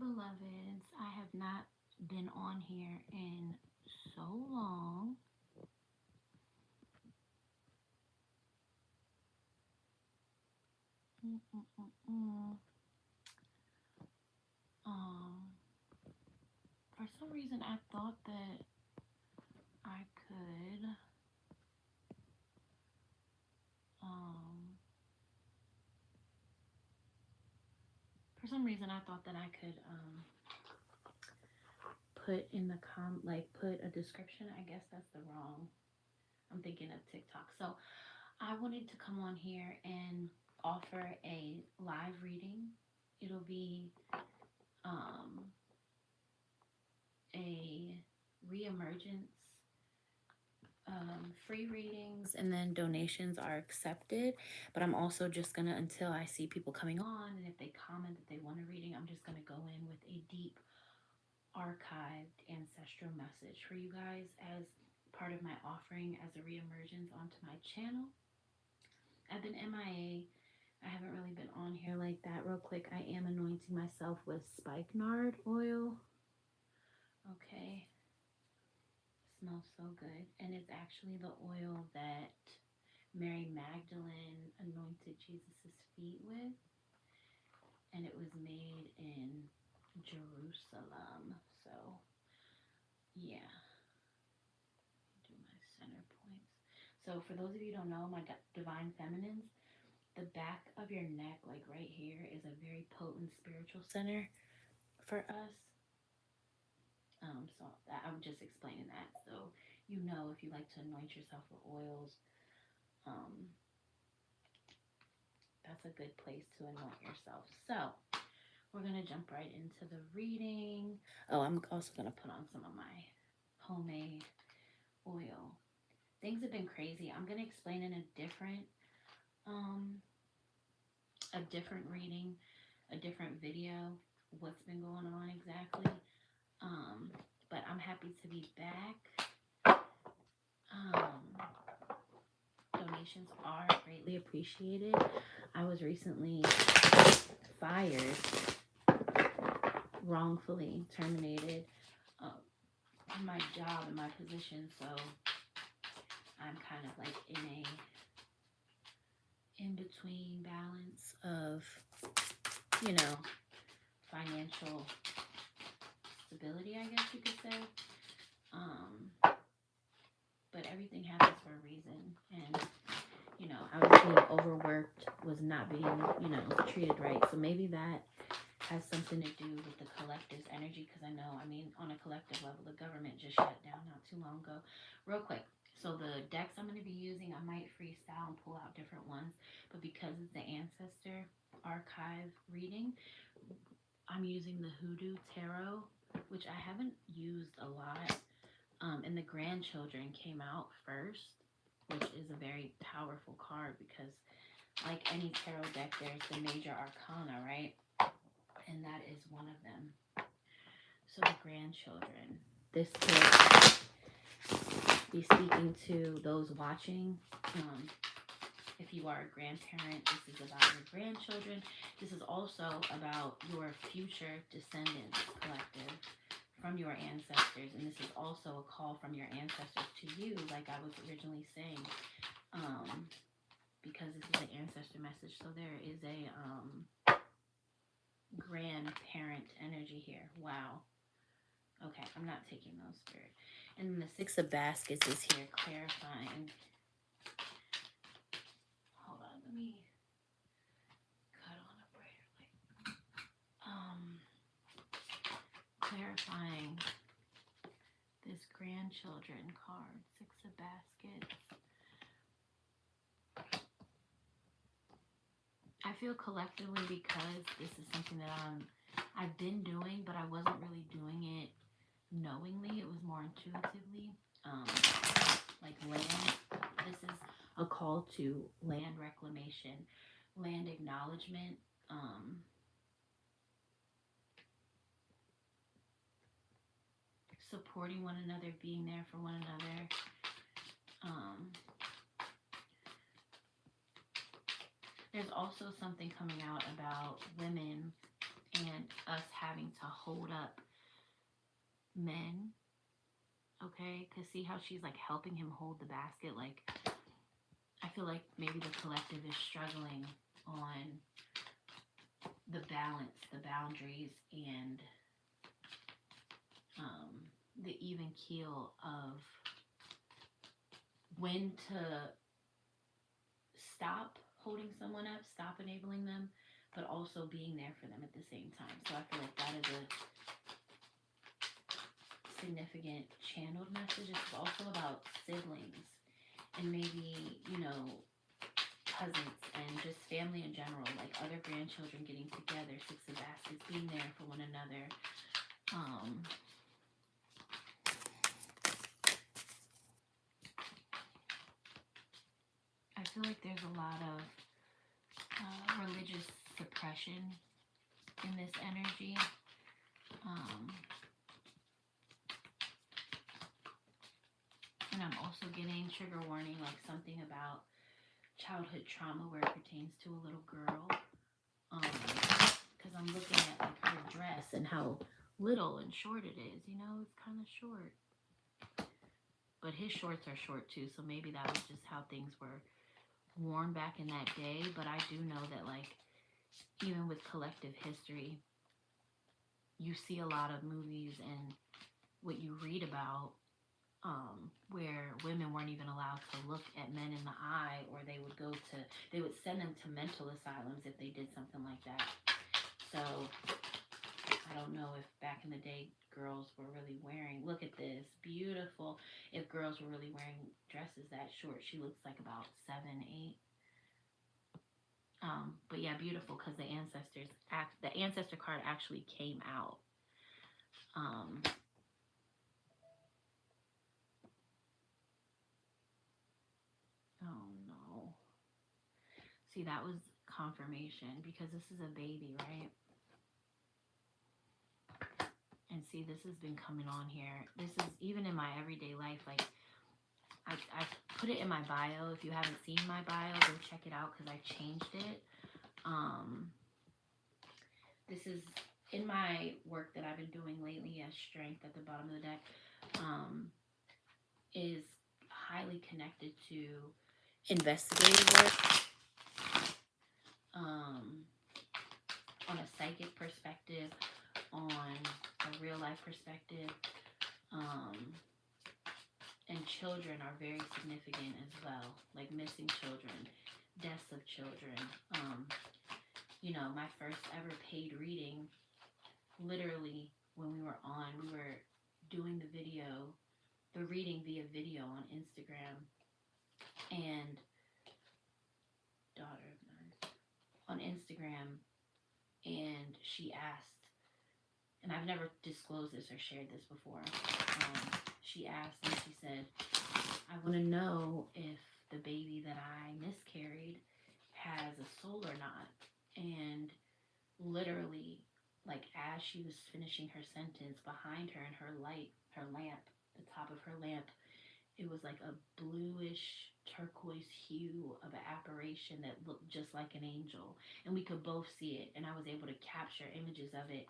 Beloveds, I have not been on here in so long. Um, for some reason, I thought that I could, um, for some reason, I thought that I could, put in the put a description. I guess that's the wrong, I'm thinking of TikTok. So I wanted to come on here and offer a live reading. It'll be, um, a reemergence, free readings, and then donations are accepted. But I'm also just gonna, until I see people coming on, and if they comment that they want a reading, I'm just gonna go in with a deep archived ancestral message for you guys as part of my offering as a reemergence onto my channel. I've been MIA. I haven't really been on here like that. Real quick, I am anointing myself with spikenard oil. Okay, smells so good. And it's actually the oil that Mary Magdalene anointed Jesus's feet with. And it was made in Jerusalem. So, yeah. Do my center points. So, for those of you who don't know, my divine feminines, the back of your neck, like right here, is a very potent spiritual center for us. So I'm just explaining that. So, you know, if you like to anoint yourself with oils, um, that's a good place to anoint yourself. So, we're going to jump right into the reading. Oh, I'm also going to put on some of my homemade oil. Things have been crazy. I'm going to explain in um, a different reading, a different video, what's been going on exactly. Um, but I'm happy to be back. Donations are greatly appreciated. I was recently fired, wrongfully terminated in my job and my position, so I'm kind of like in a in-between balance of, you know, financial stability, I guess you could say. But everything happens for a reason, and you know, I was being overworked, was not being, you know, treated right. So maybe that has something to do with the collective's energy, because I know, I mean, on a collective level, the government just shut down not too long ago. Real quick, so the decks I'm going to be using, I might freestyle and pull out different ones, but because it's the Ancestor archive reading, I'm using the Voodoo Tarot, which I haven't used a lot. And the grandchildren came out first, which is a very powerful card because, like any tarot deck, there's the major arcana, right? And that is one of them. So the grandchildren. This could be speaking to those watching. If you are a grandparent, this is about your grandchildren. This is also about your future descendants collective from your ancestors. And this is also a call from your ancestors to you, like I was originally saying, because this is an ancestor message. So there is a grandparent energy here. Wow. Okay, I'm not taking those, Spirit. And then the Six of Baskets is here, clarifying. Hold on, let me cut on a brighter light. Clarifying this grandchildren card, Six of Baskets. I feel collectively, because this is something that I've been doing, but I wasn't really doing it knowingly. It was more intuitively. Like land. This is a call to land reclamation, land acknowledgement. Supporting one another, being there for one another. There's also something coming out about women and us having to hold up men. Okay, because see how she's like helping him hold the basket. Like, I feel like maybe the collective is struggling on the balance, the boundaries, and the even keel of when to stop holding someone up, stop enabling them, but also being there for them at the same time. So I feel like that is a significant channeled message. It's also about siblings and maybe, cousins and just family in general, like other grandchildren getting together, six of baskets, being there for one another. I feel like there's a lot of religious suppression in this energy. And I'm also getting trigger warning, like something about childhood trauma where it pertains to a little girl. Because I'm looking at like her dress and how little and short it is. It's kind of short. But his shorts are short too, so maybe that was just how things were worn back in that day. But I do know that, like, even with collective history, you see a lot of movies and what you read about where women weren't even allowed to look at men in the eye, or they would send them to mental asylums if they did something like that. So I don't know if back in the day girls were really wearing, look at this, beautiful, if girls were really wearing dresses that short. She looks like about 7, 8. But yeah, beautiful, because the ancestor card actually came out. Oh no. See, that was confirmation, because this is a baby, right? And see, this has been coming on here. This is even in my everyday life. Like, I put it in my bio. If you haven't seen my bio, go check it out, because I changed it. This is in my work that I've been doing lately as strength at the bottom of the deck, is highly connected to investigative work, on a psychic perspective, on a real life perspective, and children are very significant as well, like missing children, deaths of children. My first ever paid reading, literally when we were doing the reading via video on Instagram, and daughter of mine on Instagram, and she asked, and I've never disclosed this or shared this before. She asked, and she said, I want to know if the baby that I miscarried has a soul or not. And literally, like, as she was finishing her sentence, behind her in her lamp, the top of her lamp, it was like a bluish turquoise hue of an apparition that looked just like an angel. And we could both see it, and I was able to capture images of it.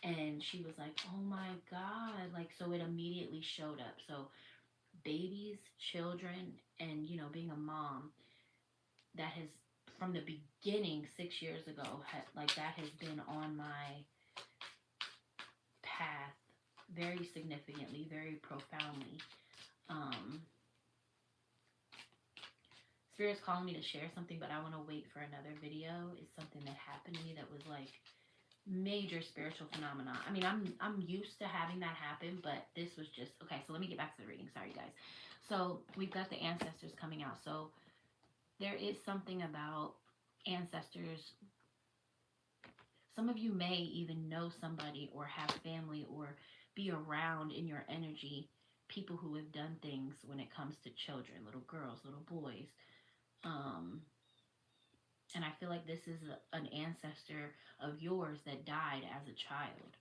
And she was like, oh my God. Like, so it immediately showed up. So babies, children, and, being a mom, that has, from the beginning 6 years ago, that has been on my path very significantly, very profoundly. Spirit's calling me to share something, but I want to wait for another video. It's something that happened to me that was like major spiritual phenomena. I mean, I'm used to having that happen, but this was just okay. So let me get back to the reading. Sorry, guys. So we've got the ancestors coming out. So there is something about ancestors. Some of you may even know somebody or have family or be around in your energy people who have done things when it comes to children, little girls, little boys. And I feel like this is an ancestor of yours that died as a child.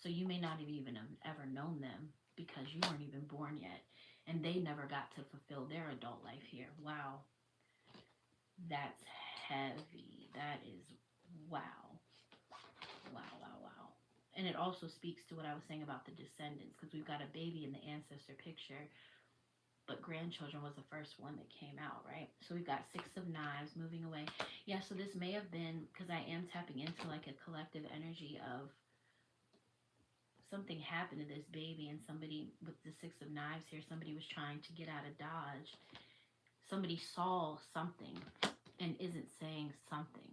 So you may not have even ever known them because you weren't even born yet. And they never got to fulfill their adult life here. Wow. That's heavy. That is wow. Wow, wow, wow. And it also speaks to what I was saying about the descendants, because we've got a baby in the ancestor picture, but grandchildren was the first one that came out, right? So we've got Six of Knives moving away. Yeah, so this may have been, because I am tapping into like a collective energy of something happened to this baby, and somebody with the Six of Knives here, somebody was trying to get out of Dodge. Somebody saw something and isn't saying something.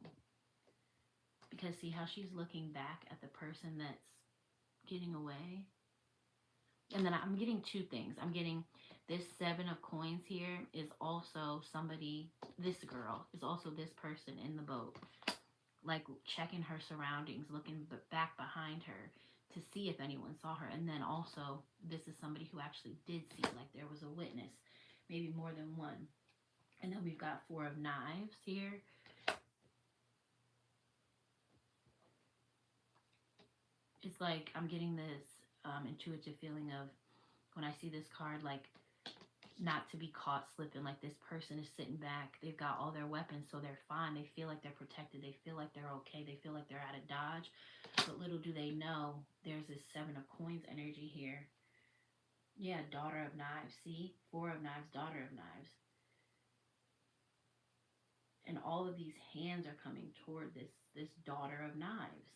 Because see how she's looking back at the person that's getting away? And then I'm getting two things. I'm getting this Seven of Coins here is also somebody, this girl is also this person in the boat, like checking her surroundings, looking back behind her to see if anyone saw her. And then also, this is somebody who actually did see, like there was a witness, maybe more than one. And then we've got Four of Knives here. It's like I'm getting this intuitive feeling of when I see this card, like not to be caught slipping, like this person is sitting back, they've got all their weapons, so they're fine, they feel like they're protected, they feel like they're okay, they feel like they're out of Dodge. But little do they know there's this Seven of Coins energy here. Yeah, Daughter of Knives. See, Four of Knives, Daughter of Knives. And all of these hands are coming toward this Daughter of Knives.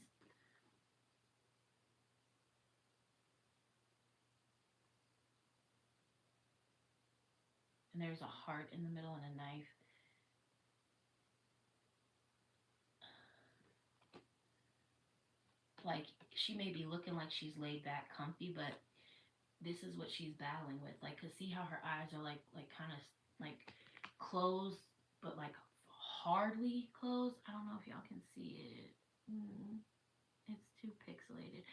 And there's a heart in the middle and a knife. Like she may be looking like she's laid back, comfy, but this is what she's battling with. Like, cause see how her eyes are like kind of like closed, but like hardly closed. I don't know if y'all can see it. It's too pixelated.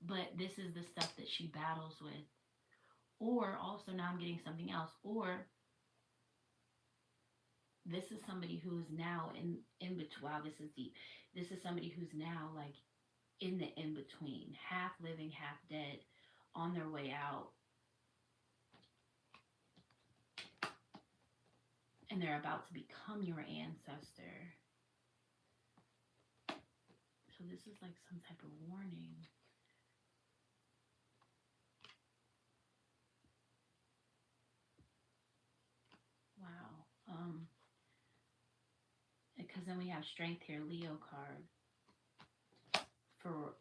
But this is the stuff that she battles with. Or also now I'm getting something else. Or this is somebody who's now in between. Wow, this is deep. This is somebody who's now like in the in between, half living, half dead, on their way out, and they're about to become your ancestor. So this is like some type of warning. Wow. Because then we have Strength here, Leo card. For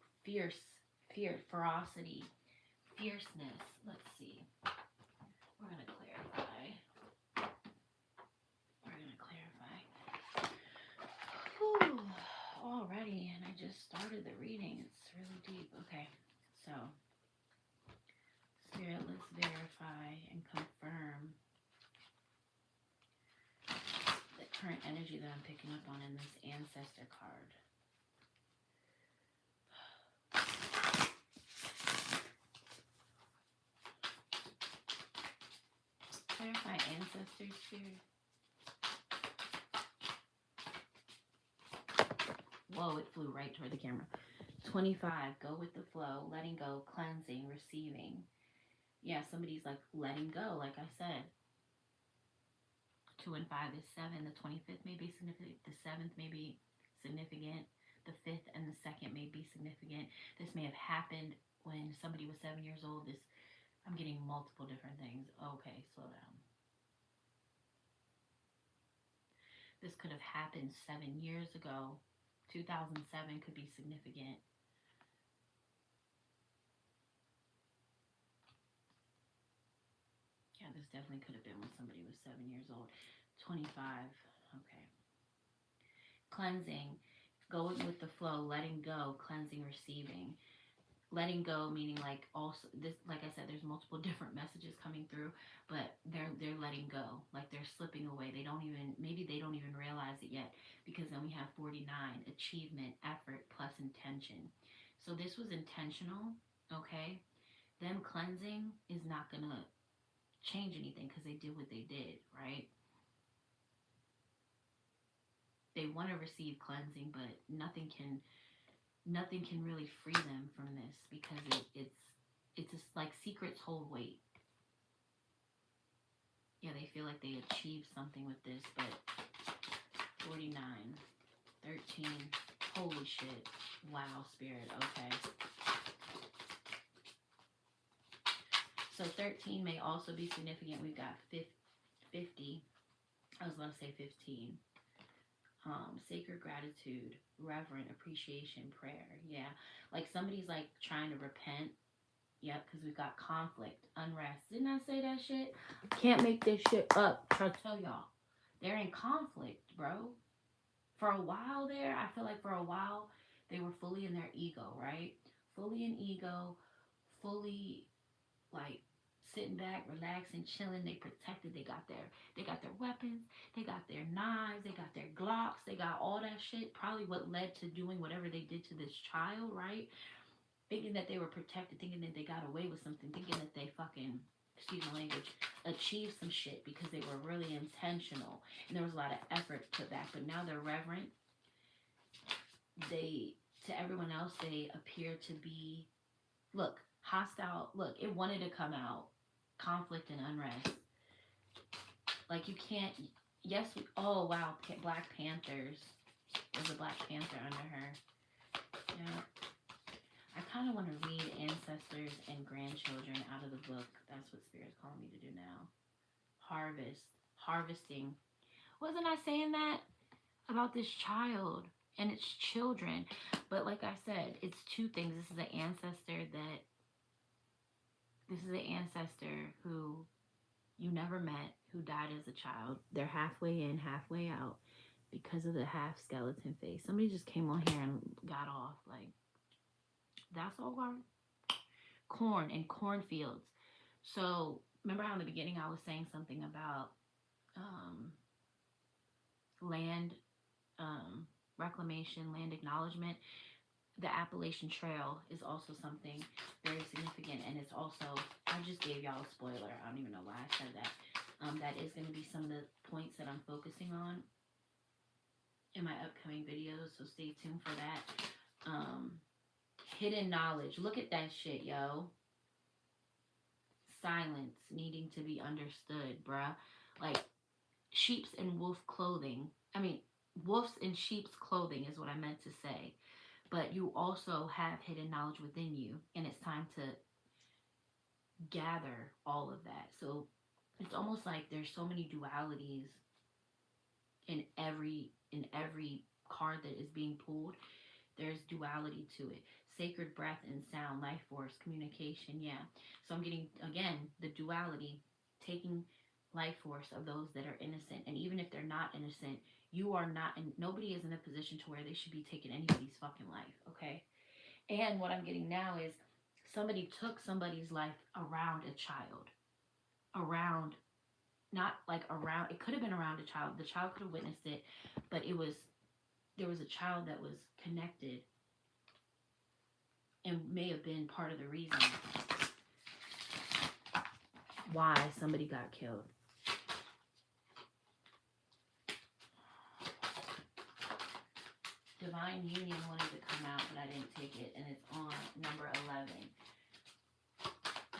ferocity, fierceness. Let's see. We're gonna clarify. We're gonna clarify. Whew. Alrighty, and I just started the reading. It's really deep. Okay, so Spirit, let's verify and confirm the current energy that I'm picking up on in this Ancestor card. Clarify Ancestor, Spirit. Whoa, it flew right toward the camera. 25, go with the flow, letting go, cleansing, receiving. Yeah, somebody's like letting go, like I said. 2 and 5 is 7. The 25th may be significant. The 7th may be significant. The 5th and the 2nd may be significant. This may have happened when somebody was 7 years old. I'm getting multiple different things. Okay, slow down. This could have happened 7 years ago. 2007 could be significant. Yeah, this definitely could have been when somebody was 7 years old. 25. Okay. Cleansing. Going with the flow, letting go, cleansing, receiving. Letting go meaning like also this, like I said, there's multiple different messages coming through, but they're letting go, like they're slipping away. They don't even, maybe they don't even realize it yet, because then we have 49, achievement, effort plus intention. So this was intentional, okay? Them cleansing is not gonna change anything because they did what they did, right? They want to receive cleansing, but nothing can really free them from this, because it's just like secrets hold weight. Yeah, they feel like they achieved something with this, but 49, 13, Holy shit. Wow, Spirit. Okay. So 13 may also be significant. We've got 50. I was about to say 15. Sacred gratitude, reverent appreciation, prayer. Yeah. Like somebody's like trying to repent. Yep, because we've got conflict, unrest. Didn't I say that shit? Can't make this shit up. Try to tell y'all. They're in conflict, bro. For a while there, I feel like for a while, they were fully in their ego, right? Fully in ego, fully like sitting back, relaxing, chilling. They protected. They got their weapons. They got their knives. They got their Glocks. They got all that shit. Probably what led to doing whatever they did to this child, right? Thinking that they were protected, thinking that they got away with something, thinking that they fucking, excuse my language, achieved some shit because they were really intentional and there was a lot of effort put back. But now they're reverent. They, to everyone else, they appear to be, look, hostile. Look, it wanted to come out. Conflict and unrest. Like you can't. Yes. Oh wow. Black Panthers. There's a Black Panther under her. Yeah. I kind of want to read ancestors and grandchildren out of the book. That's what Spirit's calling me to do now. Harvesting. Wasn't I saying that about this child and its children? But like I said, it's two things. This is an ancestor who you never met, who died as a child. They're halfway in, halfway out because of the half skeleton face. Somebody just came on here and got off. Like, that's all our corn and cornfields. So remember how in the beginning I was saying something about land reclamation, land acknowledgement? The Appalachian Trail is also something very significant, and it's also, I just gave y'all a spoiler. I don't even know why I said that. That is going to be some of the points that I'm focusing on in my upcoming videos, so stay tuned for that. Hidden knowledge. Look at that shit, yo. Silence needing to be understood, bruh. Like, sheep's and wolf clothing. I mean, wolves in sheep's clothing is what I meant to say. But you also have hidden knowledge within you, and it's time to gather all of that. So it's almost like there's so many dualities in every card that is being pulled. There's duality to it. Sacred breath and sound, life force, communication. Yeah. So I'm getting, again, the duality, taking life force of those that are innocent. And even if they're not innocent, you are not, and nobody is in a position to where they should be taking anybody's fucking life. Okay. And what I'm getting now is somebody took somebody's life around a child. Around, not like around, it could have been around a child. The child could have witnessed it, but there was a child that was connected and may have been part of the reason why somebody got killed. Divine Union wanted to come out, but I didn't take it, and it's on number 11.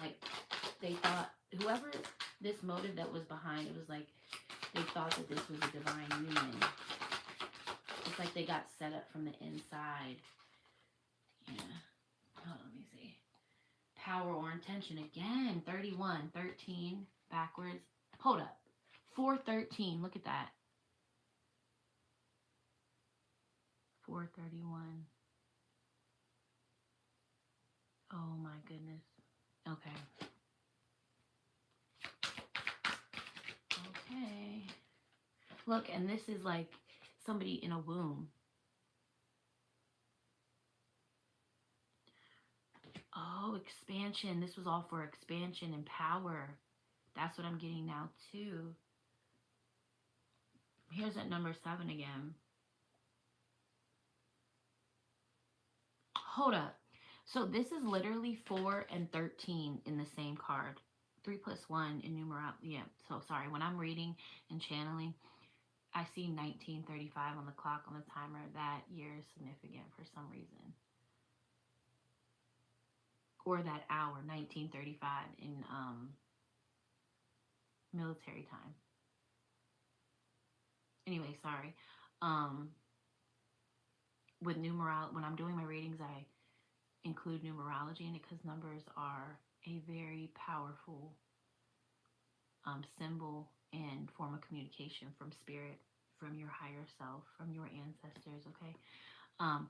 Like, they thought, whoever this motive that was behind, it was like they thought that this was a divine union. It's like they got set up from the inside. Yeah. Hold on, let me see. Power or intention again. 31, 13, backwards. Hold up. 413. Look at that. 431. Oh my goodness. Okay. Okay. Look, and this is like somebody in a womb. Oh, expansion. This was all for expansion and power. That's what I'm getting now too. Here's that number 7 again. Hold up. So this is literally 4 and 13 in the same card. 3 plus 1 in numerology. Yeah, so sorry. When I'm reading and channeling, I see 1935 on the clock on the timer. That year is significant for some reason. Or that hour, 1935 in military time. Anyway, sorry. with when I'm doing my readings, I include numerology in it because numbers are a very powerful symbol and form of communication from spirit, from your higher self, from your ancestors. Okay,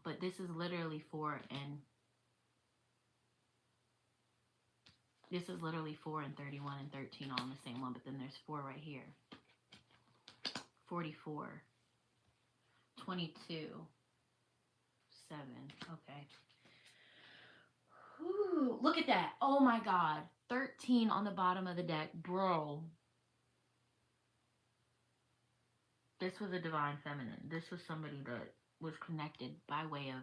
but this is literally this is literally 4 and 31 and 13 all in the same one, but then there's 4 right here. 44, 22, 7. Okay. Ooh, look at that. Oh my God. 13 on the bottom of the deck. Bro. This was a divine feminine. This was somebody that was connected by way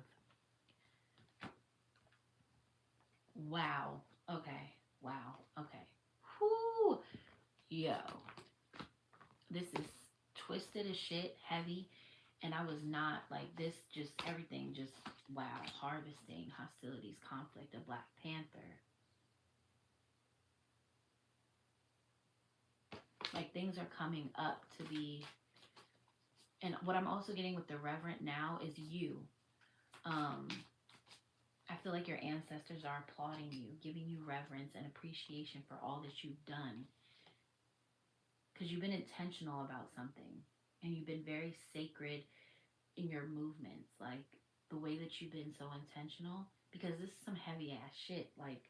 of. Wow. Okay. Wow. Okay. Whoo. Yo. This is twisted as shit, heavy. And I was not like this, just everything, just wow. Harvesting, hostilities, conflict, a Black Panther. Like things are coming up to be. And what I'm also getting with the reverent now is you. I feel like your ancestors are applauding you, giving you reverence and appreciation for all that you've done. Because you've been intentional about something and you've been very sacred in your movements. Like the way that you've been so intentional. Because this is some heavy ass shit. Like,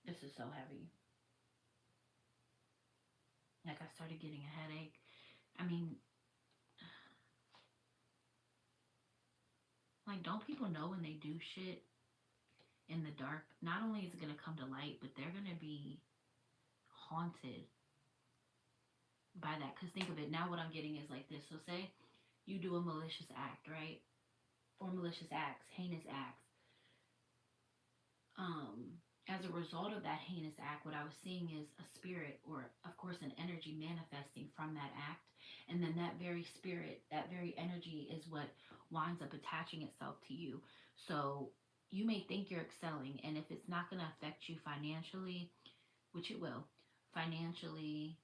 this is so heavy. Like, I started getting a headache. I mean, like, don't people know when they do shit in the dark? Not only is it going to come to light, but they're going to be haunted by that. Because think of it, now what I'm getting is like this. So, say you do a malicious act, right? Or malicious acts, heinous acts. As a result of that heinous act, what I was seeing is a spirit, or of course an energy manifesting from that act. And then that very spirit, that very energy is what winds up attaching itself to you. So you may think you're excelling, and if it's not going to affect you financially, which it will, financially,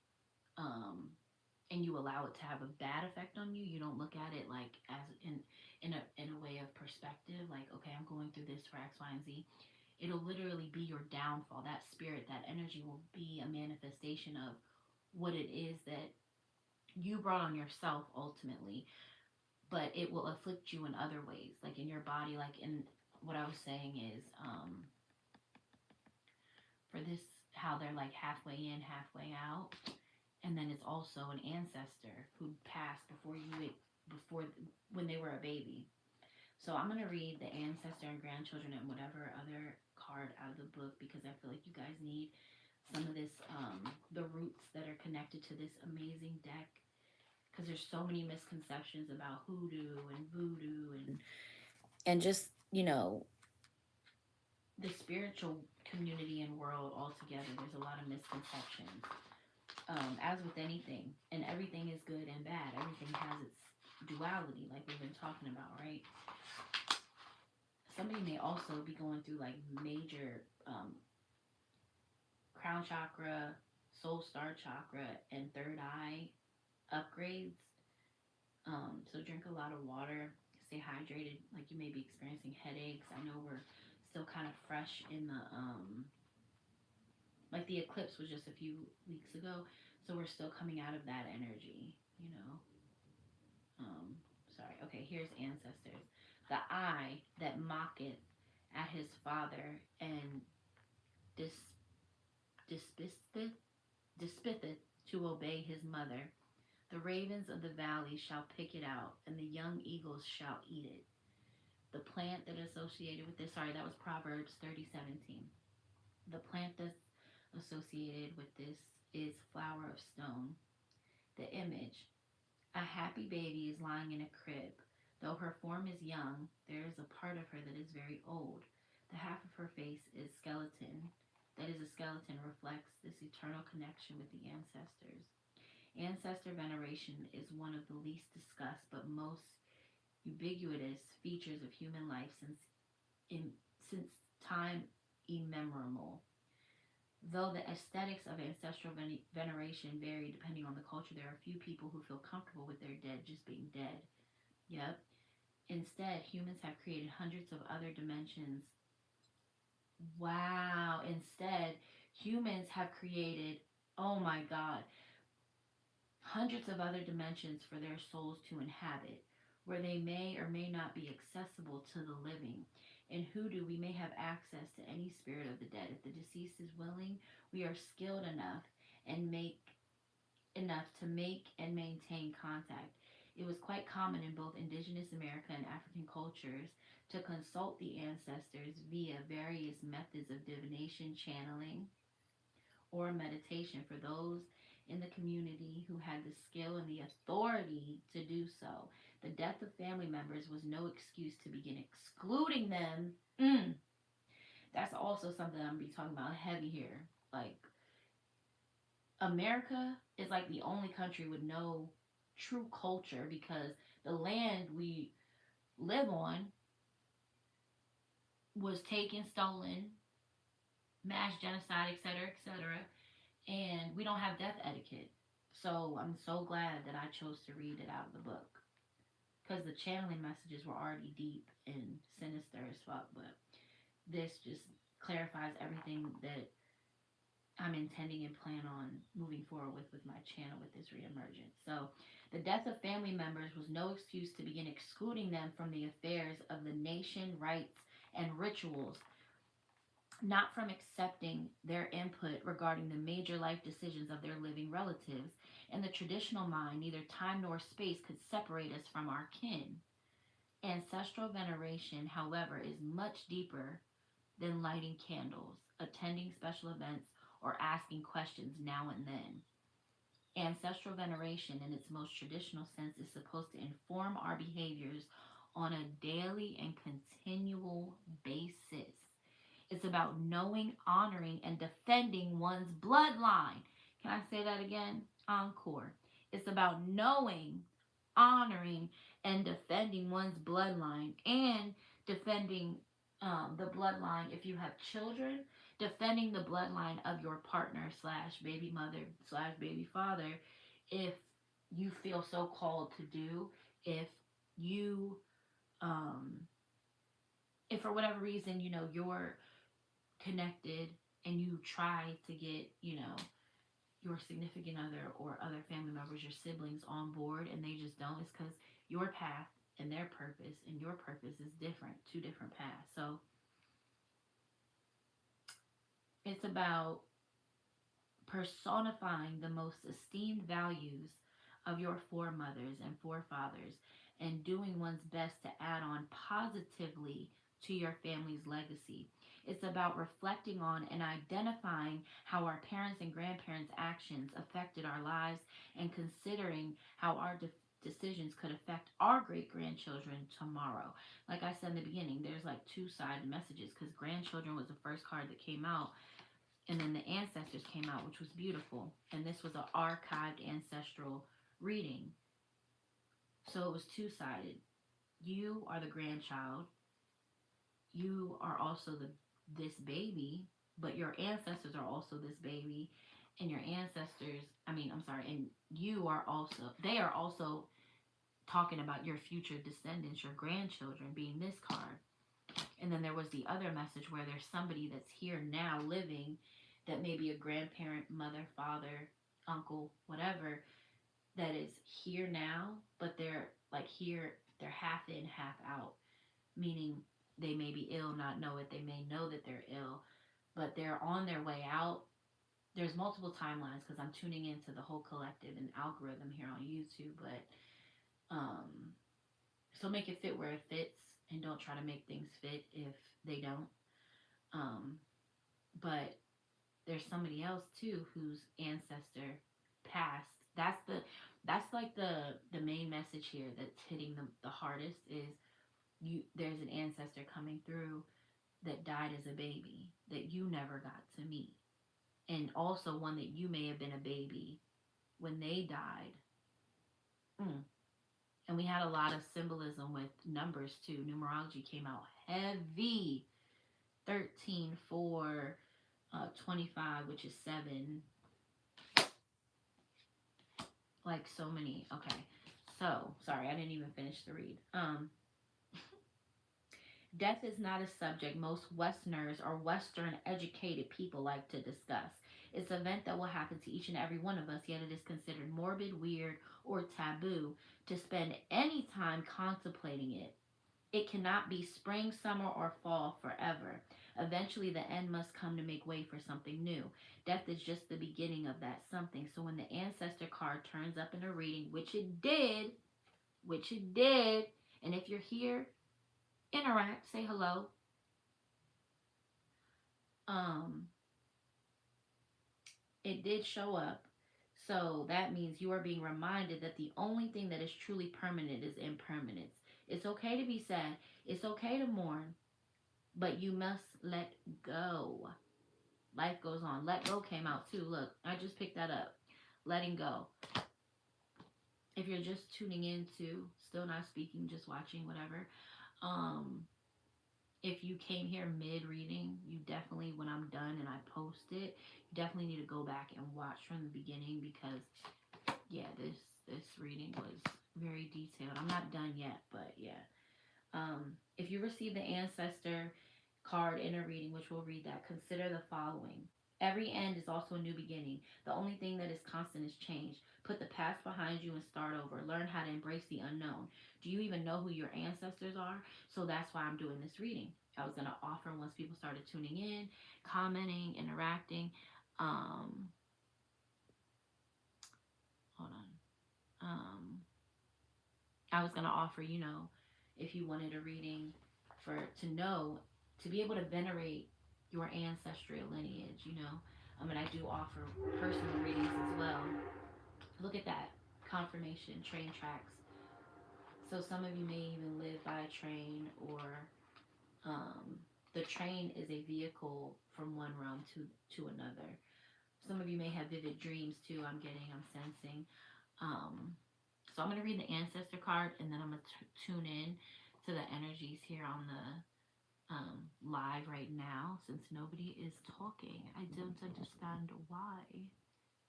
and you allow it to have a bad effect on you, you don't look at it like as in a way of perspective, like, okay, I'm going through this for X, Y, and Z. It'll literally be your downfall. That spirit, that energy will be a manifestation of what it is that you brought on yourself ultimately, but it will afflict you in other ways, like in your body. Like, in what I was saying is, for this, how they're like halfway in, halfway out, and then it's also an ancestor who passed before when they were a baby. So I'm gonna read the ancestor and grandchildren and whatever other card out of the book, because I feel like you guys need some of this, the roots that are connected to this amazing deck. Because there's so many misconceptions about hoodoo and voodoo and just, the spiritual community and world altogether. There's a lot of misconceptions, as with anything, and everything is good and bad. Everything has its duality, like we've been talking about, right? Somebody may also be going through like major crown chakra, soul star chakra, and third eye upgrades. So drink a lot of water, stay hydrated. Like, you may be experiencing headaches. I know we're still kind of fresh in the like the eclipse was just a few weeks ago, so we're still coming out of that energy, you know. Sorry. Okay, here's ancestors. The eye that mocketh at his father and dis- despitteth to obey his mother. The ravens of the valley shall pick it out, and the young eagles shall eat it. The plant that is associated with this, sorry, that was Proverbs 30:17. The plant that's associated with this is flower of stone. The image, a happy baby is lying in a crib. Though her form is young, there is a part of her that is very old. The half of her face is skeleton. That is, a skeleton reflects this eternal connection with the ancestors. Ancestor veneration is one of the least discussed but most ubiquitous features of human life since time immemorial. Though the aesthetics of ancestral veneration vary depending on the culture, there are few people who feel comfortable with their dead just being dead. Yep. Instead, humans have created hundreds of other dimensions. Wow. Instead, humans have created, oh my God, hundreds of other dimensions for their souls to inhabit, where they may or may not be accessible to the living. In hoodoo, we may have access to any spirit of the dead. If the deceased is willing, we are skilled enough to make and maintain contact. It was quite common in both indigenous America and African cultures to consult the ancestors via various methods of divination, channeling, or meditation for those in the community who had the skill and the authority to do so. The death of family members was no excuse to begin excluding them. That's also something I'm gonna be talking about heavy here. Like, America is like the only country with no true culture because the land we live on was taken, stolen, mass genocide, etc., etc., and we don't have death etiquette. So I'm so glad that I chose to read it out of the book because the channeling messages were already deep and sinister as fuck, but this just clarifies everything that I'm intending and plan on moving forward with my channel with this reemergence. So, the death of family members was no excuse to begin excluding them from the affairs of the nation, rites, and rituals, not from accepting their input regarding the major life decisions of their living relatives. In the traditional mind, neither time nor space could separate us from our kin. Ancestral veneration, however, is much deeper than lighting candles, attending special events, or asking questions now and then. Ancestral veneration, in its most traditional sense, is supposed to inform our behaviors on a daily and continual basis. It's about knowing, honoring, and defending one's bloodline. Can I say that again? Encore. It's about knowing, honoring, and defending one's bloodline and defending the bloodline if you have children, defending the bloodline of your partner slash baby mother slash baby father if you feel so called to do, if you, um, if for whatever reason, you're connected and you try to get, your significant other or other family members, your siblings on board and they just don't, it's because your path and their purpose and your purpose is different, two different paths. So it's about personifying the most esteemed values of your foremothers and forefathers and doing one's best to add on positively to your family's legacy. It's about reflecting on and identifying how our parents and grandparents' actions affected our lives and considering how our decisions could affect our great grandchildren tomorrow. Like I said in the beginning, there's like two-sided messages because grandchildren was the first card that came out, and then the ancestors came out, which was beautiful. And this was an archived ancestral reading. So it was two-sided. You are the grandchild. You are also this baby, but your ancestors are also this baby. And your ancestors, I'm sorry, and you are also, they are also talking about your future descendants, your grandchildren being this card. And then there was the other message where there's somebody that's here now living that may be a grandparent, mother, father, uncle, whatever, that is here now, but they're like here, they're half in, half out, meaning they may be ill, not know it. They may know that they're ill, but they're on their way out. There's multiple timelines because I'm tuning into the whole collective and algorithm here on YouTube, but so make it fit where it fits and don't try to make things fit if they don't. Um, but there's somebody else too whose ancestor passed. That's like the main message here that's hitting the hardest is there's an ancestor coming through that died as a baby that you never got to meet. And also one that you may have been a baby when they died. Mm. And we had a lot of symbolism with numbers too. Numerology came out heavy. 13, 4, 25, which is 7. Like so many. Okay. So, sorry, I didn't even finish the read. Death is not a subject most Westerners or Western educated people like to discuss. It's an event that will happen to each and every one of us, yet it is considered morbid, weird, or taboo to spend any time contemplating it. It cannot be spring, summer, or fall forever. Eventually, the end must come to make way for something new. Death is just the beginning of that something. So when the ancestor card turns up in a reading, which it did, and if you're here, interact, say hello. Um, it did show up. So that means you are being reminded that the only thing that is truly permanent is impermanence. It's okay to be sad. It's okay to mourn, but you must let go. Life goes on. Let go came out too. Look, I just picked that up. Letting go. If you're just tuning in to still not speaking, just watching, whatever. Um, if you came here mid reading, you definitely, when I'm done and I post it, you definitely need to go back and watch from the beginning because yeah, this reading was very detailed. I'm not done yet, but yeah. If you receive the ancestor card in a reading, which we'll read that, consider the following. Every end is also a new beginning. The only thing that is constant is change. Put the past behind you and start over. Learn how to embrace the unknown. Do you even know who your ancestors are? So that's why I'm doing this reading. I was going to offer once people started tuning in, commenting, interacting. Um, hold on. I was going to offer, if you wanted a reading for to know, to be able to venerate your ancestral lineage. And I do offer personal readings as well. Look at that confirmation, train tracks. So some of you may even live by a train, or um, the train is a vehicle from one realm to another. Some of you may have vivid dreams too. I'm sensing. Um, so I'm gonna read the ancestor card, and then I'm gonna tune in to the energies here on the live right now. Since nobody is talking, I don't understand why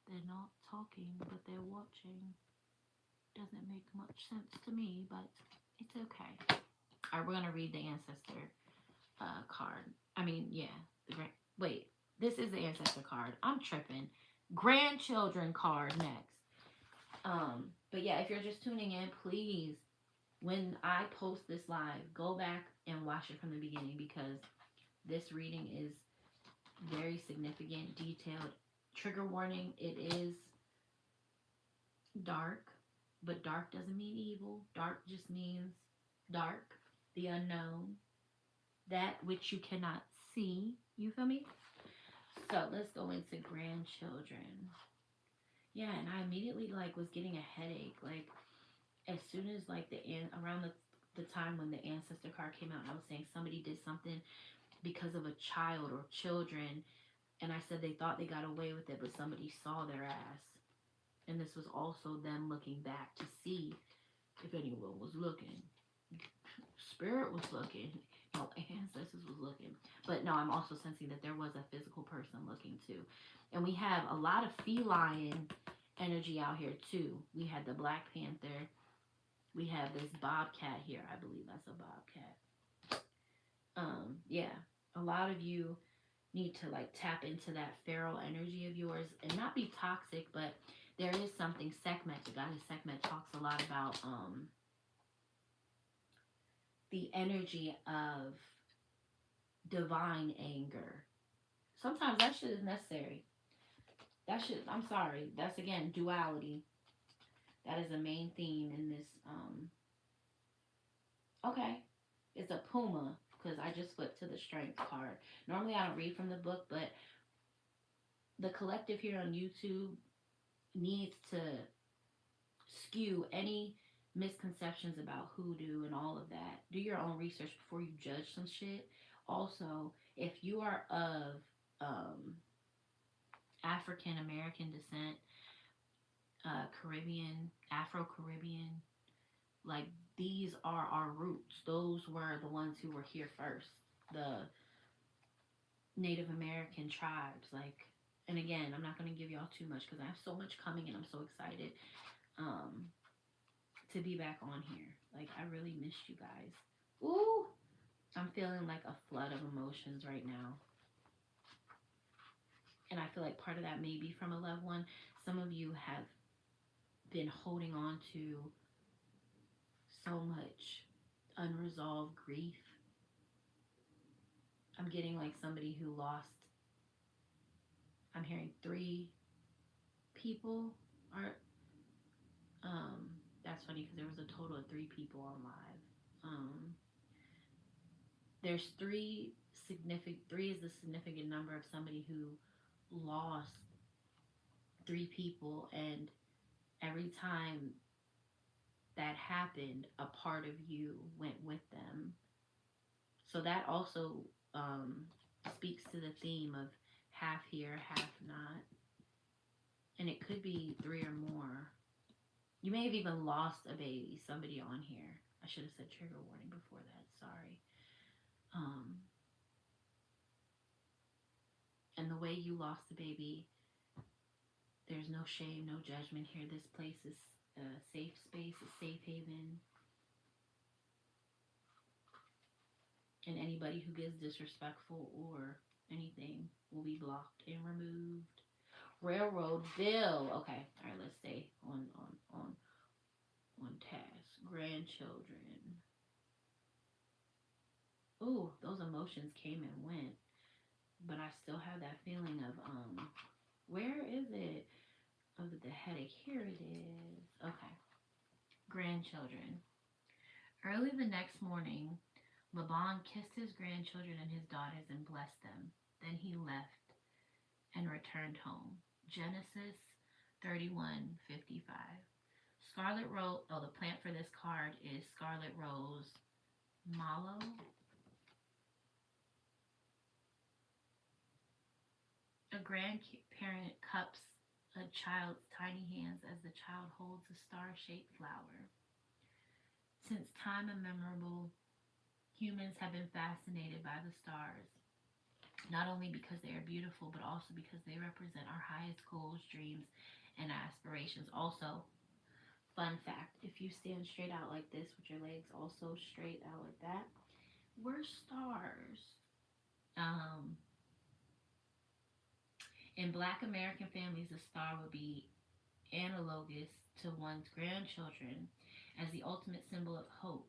they're not talking, but they're watching. Doesn't make much sense to me, but it's okay. All right, we're gonna read the ancestor card. I mean, yeah, wait. This is the ancestor card. I'm tripping. Grandchildren card next. But yeah, if you're just tuning in, please, when I post this live, go back and watch it from the beginning because this reading is very significant, detailed. Trigger warning, it is dark, but dark doesn't mean evil. Dark just means dark, the unknown, that which you cannot see. You feel me? So let's go into grandchildren. Yeah, and I immediately was getting a headache. As soon as around the time when the ancestor card came out, and I was saying somebody did something because of a child or children, and I said they thought they got away with it, but somebody saw their ass. And this was also them looking back to see if anyone was looking. Spirit was looking. No, ancestors was looking. But no, I'm also sensing that there was a physical person looking too. And we have a lot of feline energy out here too. We had the Black Panther. We have this bobcat here. I believe that's a bobcat. Yeah. A lot of you need to tap into that feral energy of yours and not be toxic, but there is something Sekhmet, the goddess Sekhmet talks a lot about the energy of divine anger. Sometimes that shit is necessary. That shit, I'm sorry, that's again duality. That is a main theme in this. Okay, it's a puma because I just flipped to the strength card. Normally I don't read from the book, but the collective here on YouTube needs to skew any misconceptions about hoodoo and all of that. Do your own research before you judge some shit. Also, if you are of African American descent, Caribbean, Afro Caribbean, like these are our roots. Those were the ones who were here first. The Native American tribes. Like, and again, I'm not going to give y'all too much because I have so much coming and I'm so excited um, to be back on here. Like, I really missed you guys. Ooh, I'm feeling like a flood of emotions right now. And I feel like part of that may be from a loved one. Some of you have been holding on to so much unresolved grief. I'm getting like somebody who lost, I'm hearing 3 people are, um, that's funny because there was a total of 3 people on live. There's 3 is the significant number of somebody who lost 3 people, and every time that happened, a part of you went with them. So that also um, speaks to the theme of half here, half not. And it could be 3 or more. You may have even lost a baby, somebody on here. I should have said trigger warning before that. Sorry. Um, and the way you lost the baby, there's no shame, no judgment here. This place is a safe space, a safe haven. And anybody who gets disrespectful or anything will be blocked and removed. Railroad bill. Okay, all right. Let's stay on task. Grandchildren. Ooh, those emotions came and went, but I still have that feeling of where is it? Of the headache. Here it is. Okay. Grandchildren. Early the next morning, Laban kissed his grandchildren and his daughters and blessed them. Then he left and returned home. Genesis 31:55. Scarlet Rose, oh, the plant for this card is Scarlet Rose Mallow. A grandparent cups a child's tiny hands as the child holds a star shaped flower. Since time immemorial, humans have been fascinated by the stars, not only because they are beautiful, but also because they represent our highest goals, dreams, and aspirations. Also, fun fact, if you stand straight out like this with your legs also straight out like that, we're stars. Um, in Black American families, a star would be analogous to one's grandchildren as the ultimate symbol of hope.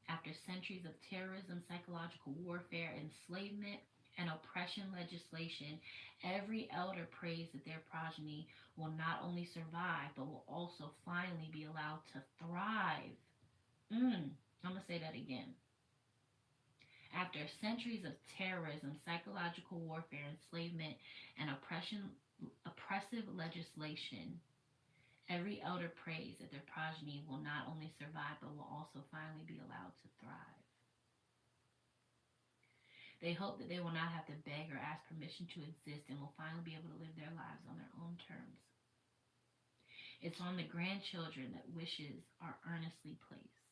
After centuries of terrorism, psychological warfare, enslavement, and oppression legislation, every elder prays that their progeny will not only survive, but will also finally be allowed to thrive. I'm going to say that again. After centuries of terrorism, psychological warfare, enslavement, and oppressive legislation, every elder prays that their progeny will not only survive but will also finally be allowed to thrive. They hope that they will not have to beg or ask permission to exist and will finally be able to live their lives on their own terms. It's on the grandchildren that wishes are earnestly placed.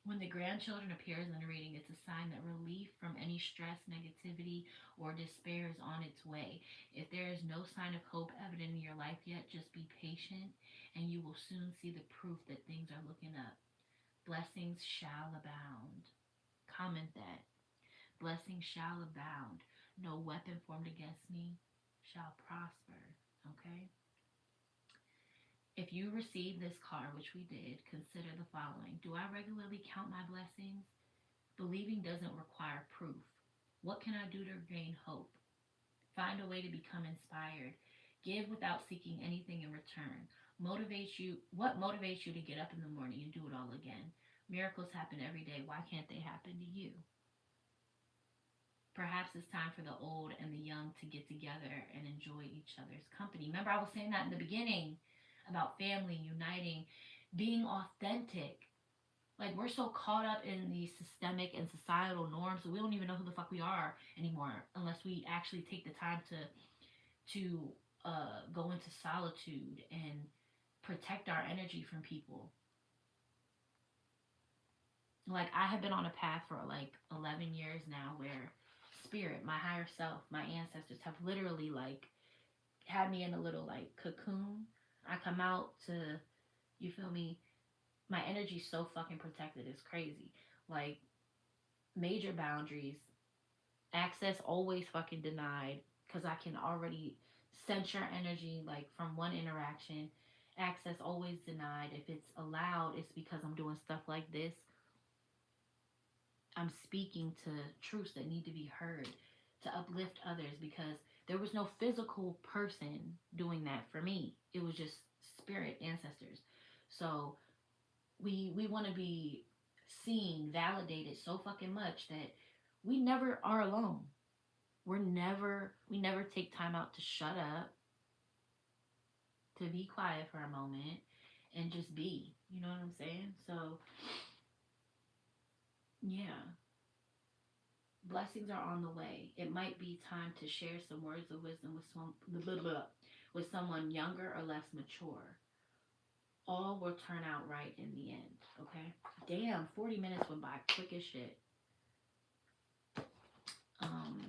When the grandchildren appears in the reading, it's a sign that relief from any stress, negativity, or despair is on its way. If there is no sign of hope evident in your life yet, just be patient and you will soon see the proof that things are looking up. Blessings shall abound. Comment that. Blessings shall abound. No weapon formed against me shall prosper. Okay? If you receive this card, which we did, consider the following. Do I regularly count my blessings? Believing doesn't require proof. What can I do to gain hope? Find a way to become inspired. Give without seeking anything in return. What motivates you to get up in the morning and do it all again? Miracles happen every day. Why can't they happen to you? Perhaps it's time for the old and the young to get together and enjoy each other's company. Remember, I was saying that in the beginning about family, uniting, being authentic. Like, we're so caught up in these systemic and societal norms that we don't even know who the fuck we are anymore unless we actually take the time to go into solitude and protect our energy from people. Like, I have been on a path for like 11 years now where spirit, my higher self, my ancestors have literally like had me in a little like cocoon. I come out to, you feel me? My energy's so fucking protected. It's crazy. Like major boundaries, access always fucking denied because I can already sense your energy like from one interaction. Access always denied. If it's allowed, it's because I'm doing stuff like this. I'm speaking to truths that need to be heard to uplift others because there was no physical person doing that for me. It was just spirit ancestors. So we want to be seen, validated so fucking much that we never are alone. We never take time out to shut up, to be quiet for a moment and just be. You know what I'm saying? So, yeah, blessings are on the way. It might be time to share some words of wisdom with with someone younger or less mature. All will turn out right in the end. Okay. Damn, 40 minutes went by quick as shit. Um,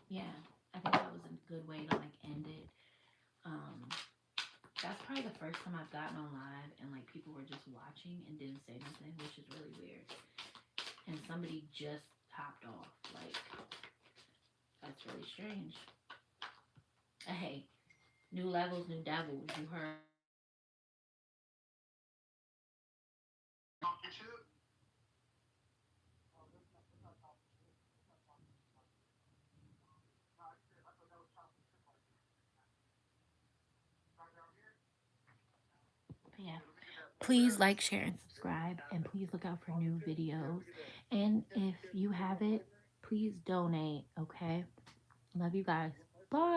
yeah, I think that was a good way to like end it. Um, that's probably the first time I've gotten on live and like people were just watching and didn't say nothing, which is really weird. And somebody just hopped off. Like, that's really strange. Hey, new levels, new devils. You heard. Yeah. Please like, share, and subscribe. And please look out for new videos. And if you have it, please donate. Okay. Love you guys. Bye.